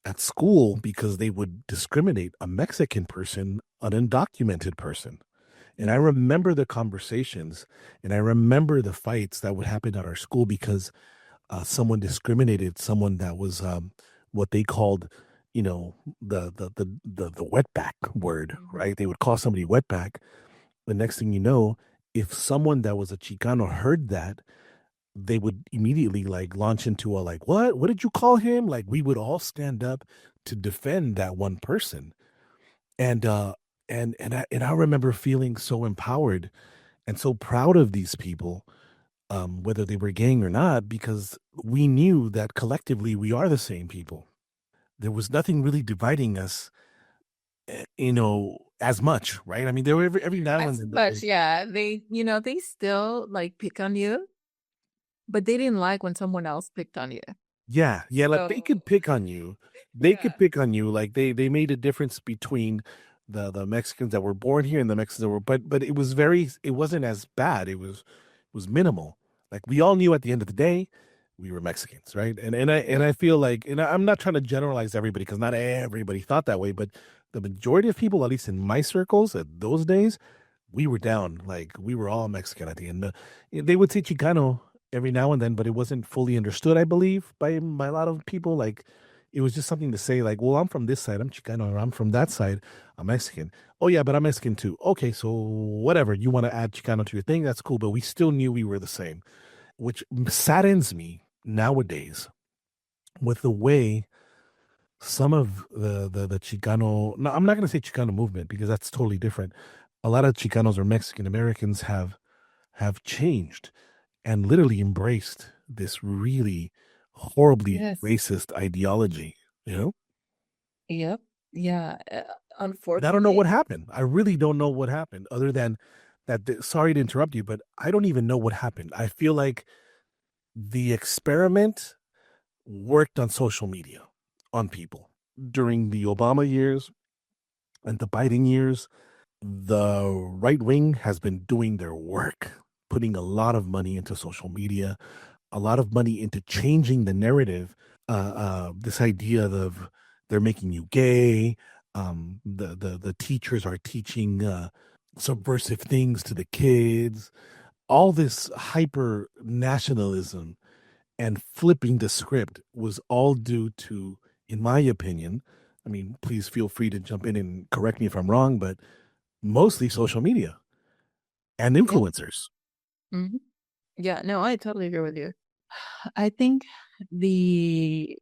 at school because they would discriminate a Mexican person, an undocumented person. And I Yeah. remember the conversations, and I remember the fights that would happen at our school because someone discriminated someone that was what they called, the wetback word, Hmm. right? They would call somebody wetback. The next thing you know, if someone that was a Chicano heard that, they would immediately like launch into a like, what did you call him? Like we would all stand up to defend that one person. And uh and and I, and I remember feeling so empowered and so proud of these people, whether they were gang or not, because we knew that collectively we are the same people. There was nothing really dividing us, as much, right? I mean, there were every now and As then. much, yeah. They still like pick on you, but they didn't like when someone else picked on you. Yeah, yeah, like they So, could pick on you. They could yeah. pick on you. Like they made a difference between the Mexicans that were born here and the Mexicans that were, but it wasn't as bad. It was minimal. Like we all knew at the end of the day we were Mexicans, right? And I feel like, I'm not trying to generalize everybody because not everybody thought that way, but the majority of people, at least in my circles at those days, we were down. Like we were all Mexican at the end. They would say Chicano every now and then, but it wasn't fully understood, I believe, by a lot of people. Like it was just something to say, like, well, I'm from this side, I'm Chicano, or I'm from that side, I'm Mexican. Oh yeah, but I'm Mexican too. Okay, so whatever. You want to add Chicano to your thing, that's cool. But we still knew we were the same, which saddens me nowadays with the way some of the Chicano, no, I'm not going to say Chicano movement because that's totally different. A lot of Chicanos or Mexican Americans have changed and literally embraced this really horribly Yes. racist ideology, you know? Yep. Yeah. And I don't know what Unfortunately. happened. I really don't know what happened other than that. Sorry to interrupt you, but I don't even know what happened. I feel like the experiment worked on social media on people during the Obama years and the Biden years. The right wing has been doing their work, putting a lot of money into social media, a lot of money into changing the narrative. This idea of they're making you gay. The teachers are teaching subversive things to the kids. All this hyper nationalism and flipping the script was all due to, in my opinion, I mean, please feel free to jump in and correct me if I'm wrong, but mostly social media and Yep. influencers. Hmm. Yeah. No, I totally agree with you. I think the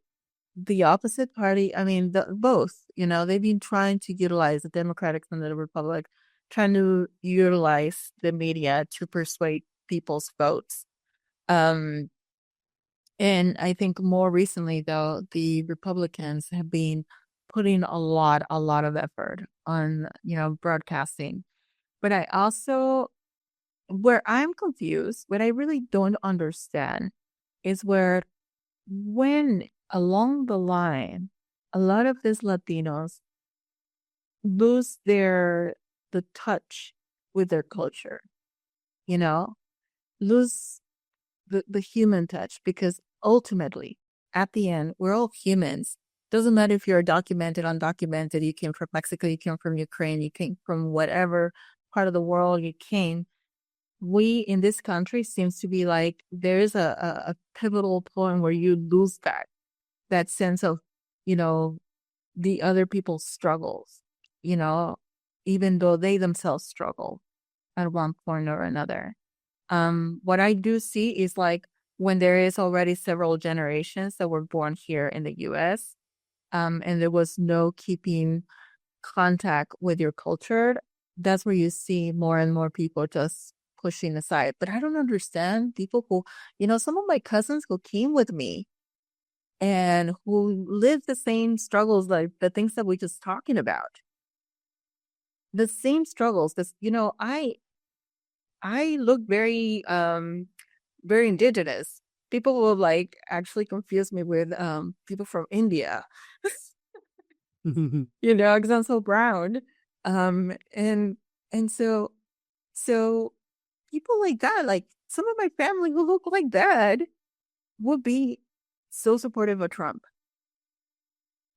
the opposite party, I mean, both, they've been trying to utilize the Democratic and the Republic, trying to utilize the media to persuade people's votes. Um, and I think more recently, though, the Republicans have been putting a lot of effort on, broadcasting. But I also, where I'm confused, what I really don't understand is where when along the line, a lot of these Latinos lose the touch with their culture, you know, lose the human touch because ultimately, at the end, we're all humans. Doesn't matter if you're documented, undocumented, you came from Mexico, you came from Ukraine, you came from whatever part of the world you came. We in this country seems to be like there's a pivotal point where you lose that sense of, you know, the other people's struggles, you know, even though they themselves struggle at one point or another. What I do see is like when there is already several generations that were born here in the US, and there was no keeping contact with your culture, that's where you see more and more people just pushing aside. But I don't understand people who, some of my cousins who came with me and who live the same struggles, like the things that we're just talking about. The same struggles. This, I look very indigenous. People will like actually confuse me with people from India. Because I'm so brown. And so people like that, like some of my family who look like that would be so supportive of Trump.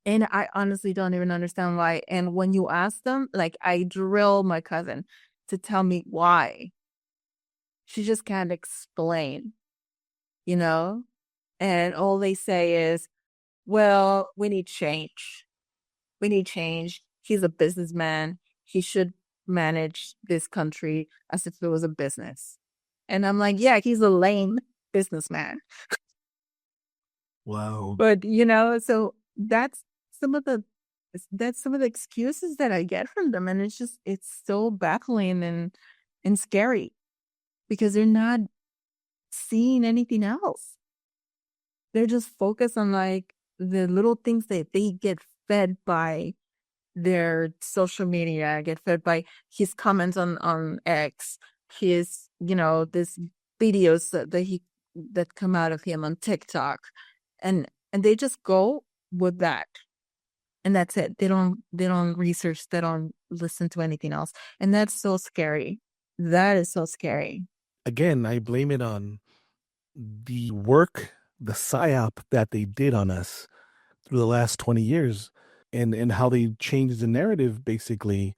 And I honestly don't even understand why. And when you ask them, like I drill my cousin to tell me why. She just can't explain, you know? And all they say is, well, we need change. We need change. He's a businessman. He should manage this country as if it was a business. And I'm like, yeah, he's a lame businessman. Wow. But so that's some of the excuses that I get from them. And it's so baffling and scary because they're not seeing anything else. They're just focused on like the little things that they get fed by their social media, get fed by his comments on X, his this videos that come out of him on TikTok, and they just go with that, and that's it. They don't research. They don't listen to anything else, and that's so scary. That is so scary. Again, I blame it on the work, the psyop that they did on us through the last 20 years and how they changed the narrative basically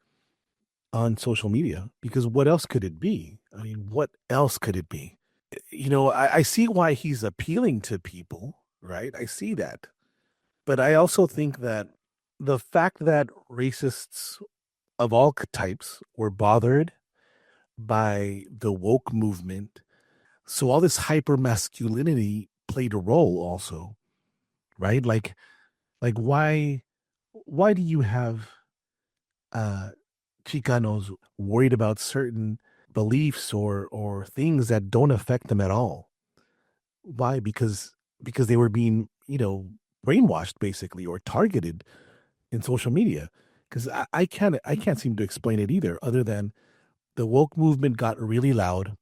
on social media. Because what else could it be? I mean, what else could it be? I see why he's appealing to people, right? I see that. But I also think that the fact that racists of all types were bothered by the woke movement, so all this hyper masculinity played a role also, right? Like why do you have uh Chicanos worried about certain beliefs or things that don't affect them at all? Why? Because they were being, brainwashed basically or targeted in social media. Because I can't seem to explain it either, other than the woke movement got really loud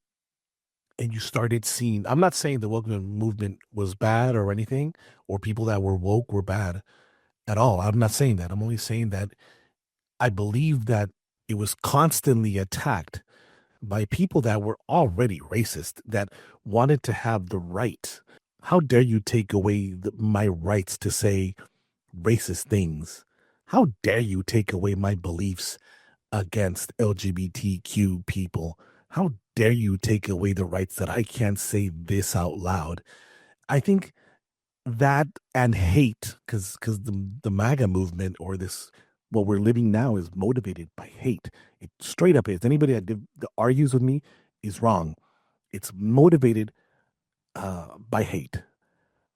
and you started seeing. I'm not saying the woke movement was bad or anything, or people that were woke were bad at all. I'm not saying that. I'm only saying that I believe that it was constantly attacked by people that were already racist, that wanted to have the right. How dare you take away my rights to say racist things? How dare you take away my beliefs against LGBTQ people? How dare you take away the rights that I can't say this out loud? I think that and hate, because the MAGA movement or this what we're living now is motivated by hate. It straight up is. Anybody that argues with me is wrong. It's motivated by hate,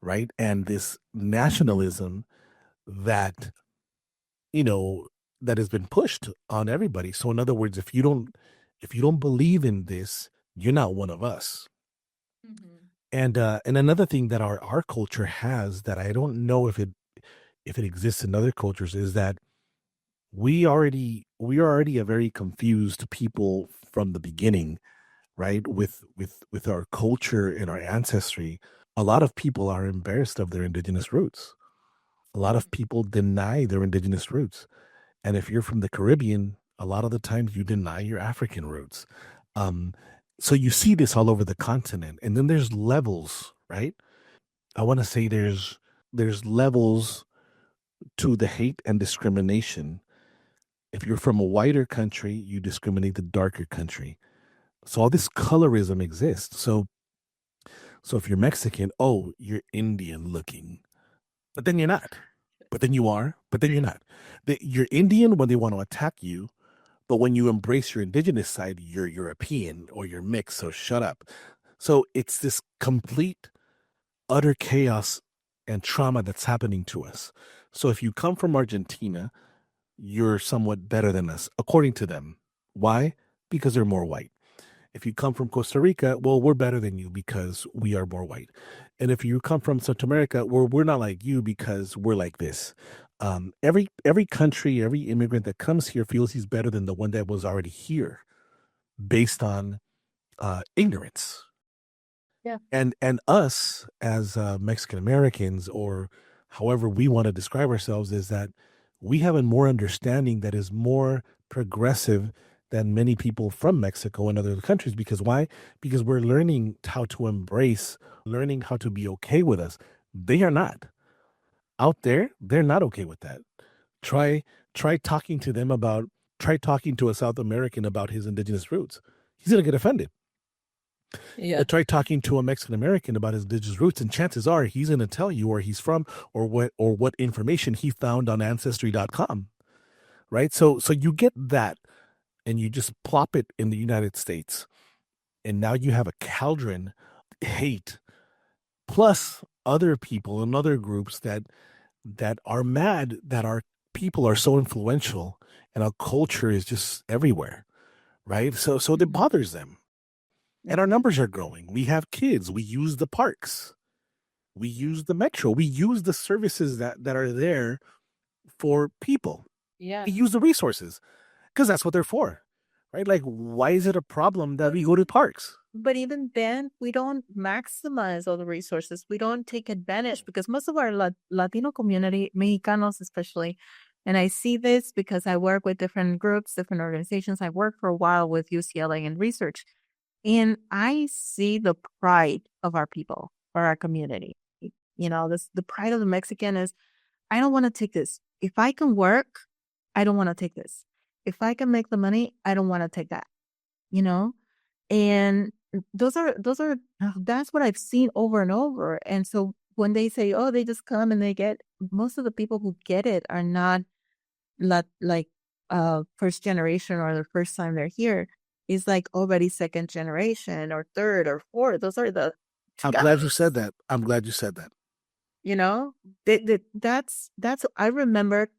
right? And this nationalism that you know that has been pushed on everybody. So in other words, if you don't believe in this, you're not one of us. Mhm. And another thing that our culture has that I don't know if it exists in other cultures is that we are already a very confused people from the beginning, right? With our culture and our ancestry. A lot of people are embarrassed of their indigenous roots. A lot of people deny their indigenous roots. And if you're from the Caribbean, a lot of the times you deny your African roots. Um, so you see this all over the continent. And then there's levels, right? I want to say there's levels to the hate and discrimination. If you're from a whiter country, you discriminate the darker country. So all this colorism exists. So if you're Mexican, oh, you're Indian looking. But then you're not. But then you are. But then you're not. You're Indian when they want to attack you, But when you embrace your indigenous side, you're European or you're mixed, so shut up. So it's this complete, utter chaos and trauma that's happening to us. So if you come from Argentina, you're somewhat better than us, according to them. Why? Because they're more white. If you come from Costa Rica, well, we're better than you because we are more white. And if you come from Central America, we're not like you because we're like this. Every country, every immigrant that comes here feels he's better than the one that was already here, based on ignorance. Yeah. And us as Mexican Americans, or however we want to describe ourselves, is that we have a more understanding that is more progressive than many people from Mexico and other countries. Because why? Because we're learning how to embrace, learning how to be okay with us. They are not. Out there, they're not okay with that. Try talking to them about, try talking to a South American about his indigenous roots. He's gonna get offended. Yeah. Try talking to a Mexican American about his indigenous roots, and chances are he's going to tell you where he's from or what information he found on Ancestry.com, right? So you get that, and you just plop it in the United States, and now you have a cauldron of hate, plus other people and other groups that are mad that our people are so influential and our culture is just everywhere, right? So it bothers them. And our numbers are growing. We have kids. We use the parks. We use the metro. We use the services that are there for people. Yeah. We use the resources because that's what they're for, right? Like, why is it a problem that we go to parks? But even then, we don't maximize all the resources. We don't take advantage because most of our Latino community, Mexicanos especially, and I see this because I work with different groups, different organizations. I worked for a while with UCLA in research. And I see the pride of our people or our community. You know, the pride of the Mexican is, I don't want to take this. If I can work, I don't want to take this. If I can make the money, I don't want to take that. You know? And that's what I've seen over and over. And so when they say, oh, they just come and they get, most of the people who get it are not like first generation or the first time they're here. Is like already second generation or third or fourth. Those are the I'm glad you said that. I'm glad you said that. You know, that's I remember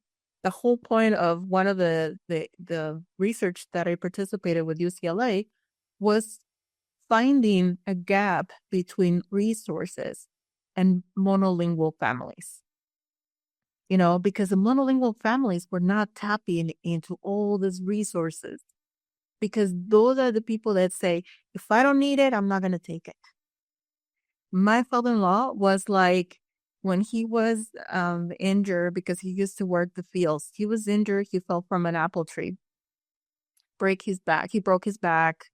the whole point of one of the research that I participated with UCLA was finding a gap between resources and monolingual families. You know, because the monolingual families were not tapping into all these resources. Because those are the people that say, if I don't need it, I'm not going to take it. My father-in-law was like, when he was injured because he used to work the fields, he was injured. He fell from an apple tree, break his back. He broke his back.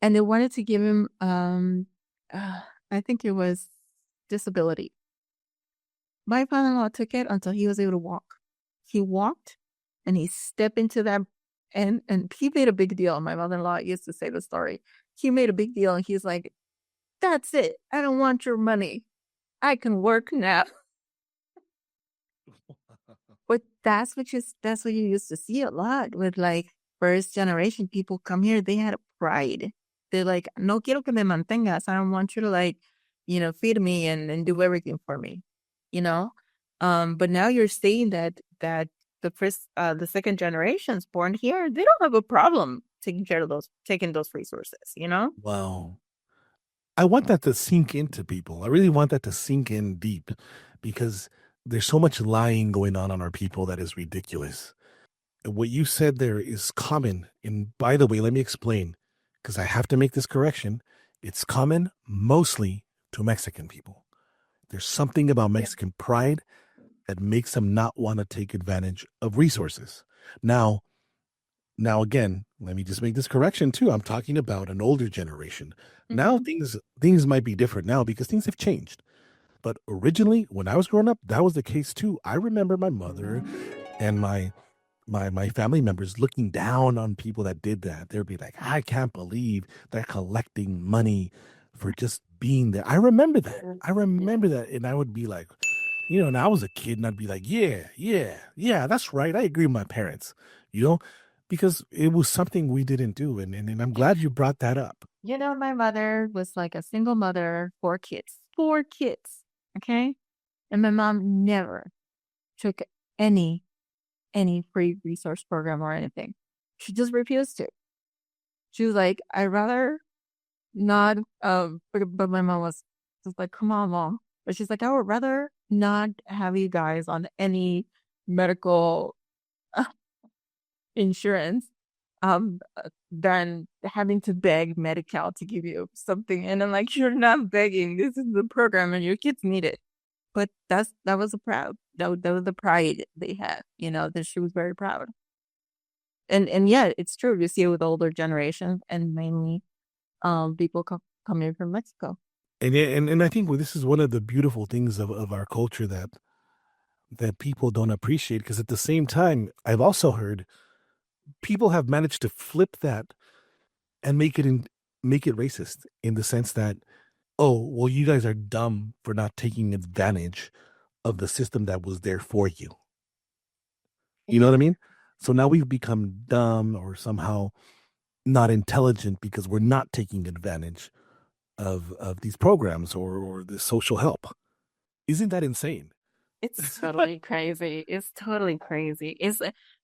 And they wanted to give him, I think it was disability. My father-in-law took it until he was able to walk. He walked and he stepped into that. And he made a big deal. My mother-in-law used to say the story. He made a big deal and he's like, that's it. I don't want your money. I can work now. But that's what you used to see a lot with like first generation people come here. They had a pride. They're like, no quiero que me mantengas. I don't want you to like, you know, feed me and do everything for me, you know? But now you're saying that the second generations born here, they don't have a problem taking those resources, you know? Wow. I want that to sink into people. I really want that to sink in deep, because there's so much lying going on our people that is ridiculous. And what you said there is common. And by the way, let me explain, because I have to make this correction. It's common mostly to Mexican people. There's something about Mexican pride that makes them not want to take advantage of resources. Now again, let me just make this correction too. I'm talking about an older generation. Now things might be different now because things have changed. But originally, when I was growing up, that was the case too. I remember my mother and my family members looking down on people that did that. They'd be like, I can't believe they're collecting money for just being there. I remember that. And I would be like, you know, and I was a kid and I'd be like, yeah, that's right. I agree with my parents, you know? because it was something we didn't do. And I'm glad you brought that up. My mother was like a single mother, 4 kids, 4 kids. Okay. And my mom never took any, any free resource program or anything. She just refused to. She was like, I'd rather not, but my mom was just like, come on, mom. But she's like, I would rather not have you guys on any medical insurance than having to beg Medi-Cal to give you something. And I'm like, you're not begging. This is the program and your kids need it. But that was a proud that was the pride they had, that she was very proud. And yeah, it's true. You see it with older generations and mainly people coming from Mexico. And I think this is one of the beautiful things of our culture that people don't appreciate, because at the same time, I've also heard people have managed to flip that and make it racist in the sense that, oh, well, you guys are dumb for not taking advantage of the system that was there for you. You know what I mean? So now we've become dumb or somehow not intelligent because we're not taking advantage of these programs or the social help. Isn't that insane? It's totally crazy. It's totally crazy.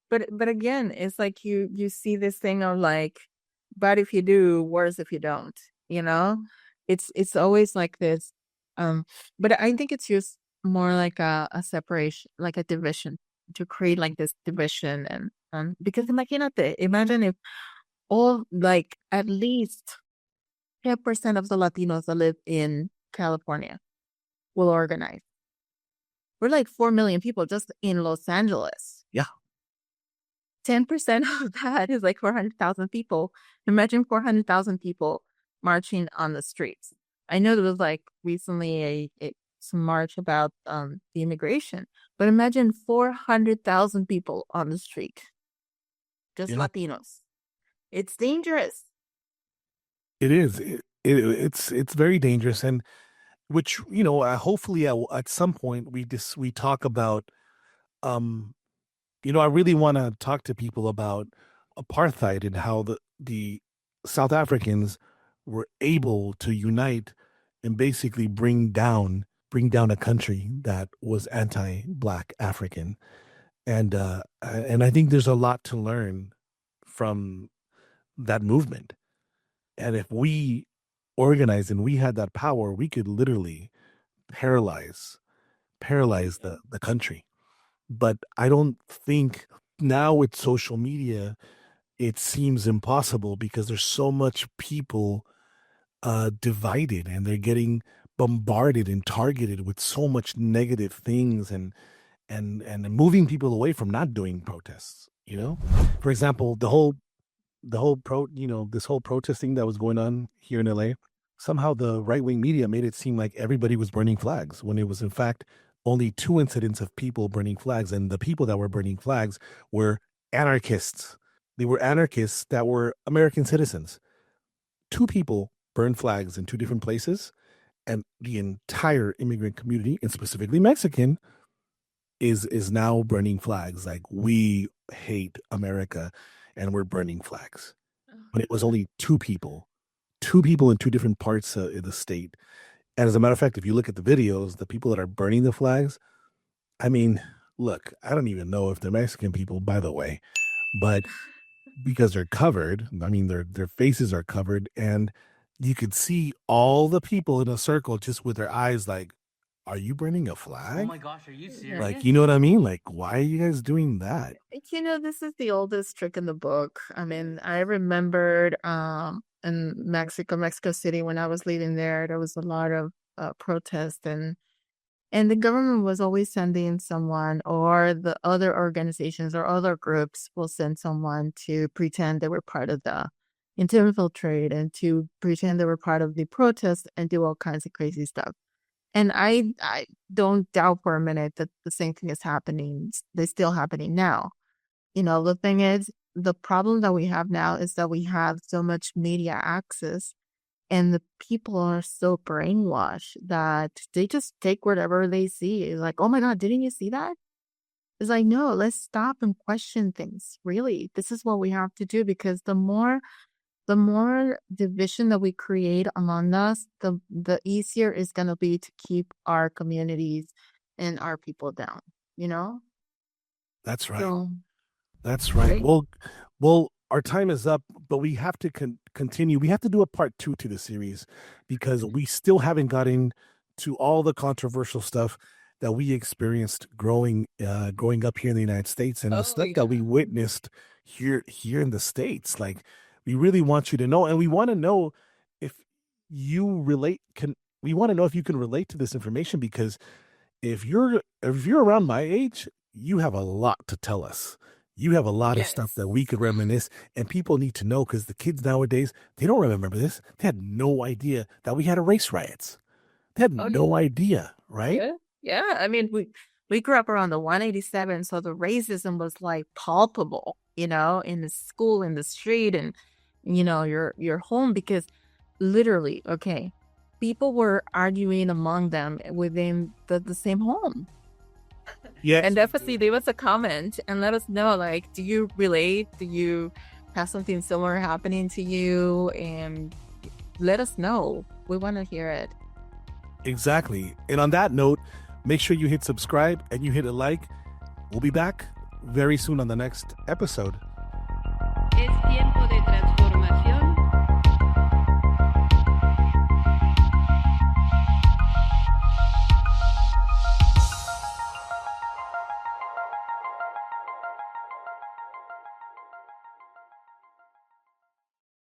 But again, it's like you see this thing of like, bad if you do, worse if you don't. You know, it's always like this. But I think it's just more like a separation, like a division, to create like this division and because imagine if all like at least 10% of the Latinos that live in California will organize. We're like 4 million people just in Los Angeles. Yeah. 10% of that is like 400,000 people. Imagine 400,000 people marching on the streets. I know there was like recently some march about the immigration, but imagine 400,000 people on the street, just Latinos. It's dangerous. It is. It's very dangerous, and which hopefully at some point we talk about. I really want to talk to people about apartheid and how the South Africans were able to unite and basically bring down a country that was anti-Black African, and I think there's a lot to learn from that movement. And if we organized and we had that power, we could literally paralyze the country. But I don't think now with social media it seems impossible because there's so much people divided, and they're getting bombarded and targeted with so much negative things, and moving people away from not doing protests. For example, this whole protesting that was going on here in LA, somehow the right-wing media made it seem like everybody was burning flags when it was in fact only 2 incidents of people burning flags, and the people that were burning flags were anarchists. They were anarchists that were American citizens. 2 people burned flags in 2 different places, and the entire immigrant community, and specifically Mexican, is now burning flags like we hate America and we're burning flags. When it was only 2 people in 2 different parts of the state. And as a matter of fact, if you look at the videos, the people that are burning the flags, I mean, look, I don't even know if they're Mexican people, by the way, but because they're covered, I mean, their faces are covered, and you could see all the people in a circle just with their eyes like, are you burning a Oh flag? my gosh, are you Yeah. serious? Like, you know what I mean? Like, why are you guys doing that? This is the oldest trick in the book. I mean, I remembered in Mexico City, when I was leaving there was a lot of protest, and the government was always sending someone, or the other organizations or other groups will send someone to pretend they were part of and to infiltrate and to pretend they were part of the protest and do all kinds of crazy stuff. And I don't doubt for a minute that the same thing is happening. They're still happening now. The thing is, the problem that we have now is that we have so much media access, and the people are so brainwashed that they just take whatever they see. Like, oh my God, didn't you see that? It's like, no, let's stop and question things. Really, this is what we have to do, because the more division that we create among us, the easier it's gonna be to keep our communities and our people down, you know? That's right. So That's right. great. Well, our time is up, but we have to continue. We have to do a part 2 to the series because we still haven't gotten to all the controversial stuff that we experienced growing up here in the United States, and the Oh stuff that we yeah. witnessed here in the States. Like, we really want you to know, and we want to know if you relate can we want to know if you can relate to this information, because if you're around my age, you have a lot to tell us. You have a lot of stuff Yes. that we could reminisce, and people need to know, because the kids nowadays, they don't remember this. They had no idea that we had race riots. They had Oh no idea, right? yeah. Yeah. I mean, we grew up around the 187, so the racism was like palpable, in the school, in the street, and your home, because literally, okay, people were arguing among them within the same home. And Yes, we definitely do. leave us a comment and let us know, like, do you relate? Do you have something similar happening to you? And let us know. We want to hear it. Exactly. And on that note, make sure you hit subscribe and you hit a like. We'll be back very soon on the next episode. Es tiempo de transformar.